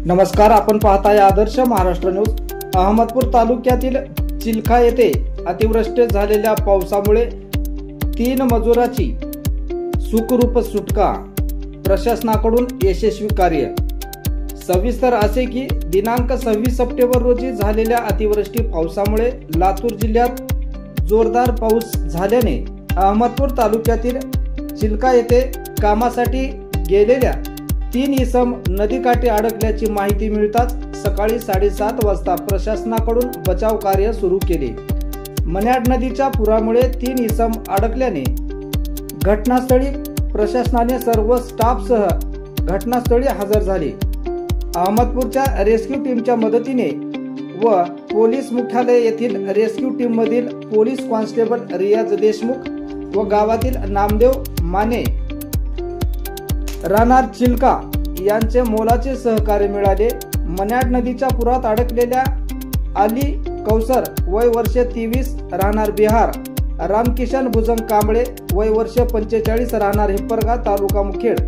नमस्कार, आपण पाहताय आदर्श महाराष्ट्र न्यूज। अहमदपूर तालुक्यातील चिलखा येथे अतिवृष्टी झालेल्या पावसामुळे 3 मजुराची सुखरूप सुटका, प्रशासनाकडून यशस्वी कार्य। सविस्तर असे की दिनांक 26 सप्टेंबर रोजी झालेल्या अतिवृष्टी पावसामुळे लातूर जिल्ह्यात जोरदार पाऊस झाल्याने अहमदपूर तालुक्यातील चिलखा येथे कामासाठी गेलेल्या 3 इसम नदीकाठी अडकल्याची माहिती मिळताच सकाळी 7:30 वाजता प्रशासनाकडून बचाव कार्य सुरू केले। मन्याड नदीच्या पुरामुळे 3 इसम अडकल्याने घटनास्थळी प्रशासनाने सर्व स्टाफसह घटनास्थळी हजर झाले। अहमदपूरच्या रेस्क्यू टीमच्या मदतीने व पोलीस मुख्यालय येथील रेस्क्यू टीम मधील पोलीस कॉन्स्टेबल रियाज देशमुख व गावातील नामदेव माने राहणार चिलखा यांचे मोलाचे सहकार्य मिळाले। मन्याड नदीच्या पुरात अडकलेल्या अली कौसर वय वर्ष 23 राहणार बिहार, रामकिशन भुजंग कांबळे वय वर्ष 45 राहणार हिप्परगा तालुका मुखेड,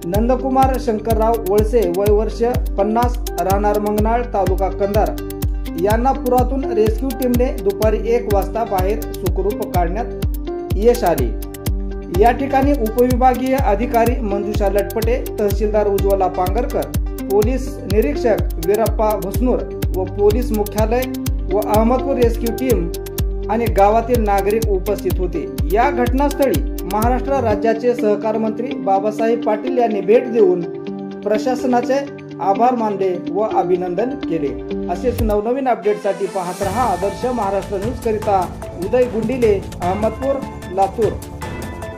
नंदकुमार शंकरराव वळसे वय वर्ष 50 राहणार मंगनाळ तालुका कंधार यांना पुरातून रेस्क्यू टीमने दुपारी 1 वाजता बाहेर सुखरूप काढण्यात यश आले। या ठिकाणी उपविभागीय अधिकारी मंजुषा लटपटे, तहसीलदार उज्ज्वला पांगरकर, पोलीस निरीक्षक वीरप्पा भुसनूर व पोलीस मुख्यालय व अहमदपूर रेस्क्यू टीम आणि गावातील नागरिक उपस्थित होते। या घटनास्थळी महाराष्ट्र राज्याचे सहकार मंत्री बाबासाहेब पाटील यांनी भेट देऊन प्रशासनाचे आभार मानले व अभिनंदन केले। असेच नवनवीन अपडेटसाठी पाहत रहा आदर्श महाराष्ट्र न्यूज करिता उदय गुंडिले, अहमदपूर, लातूर।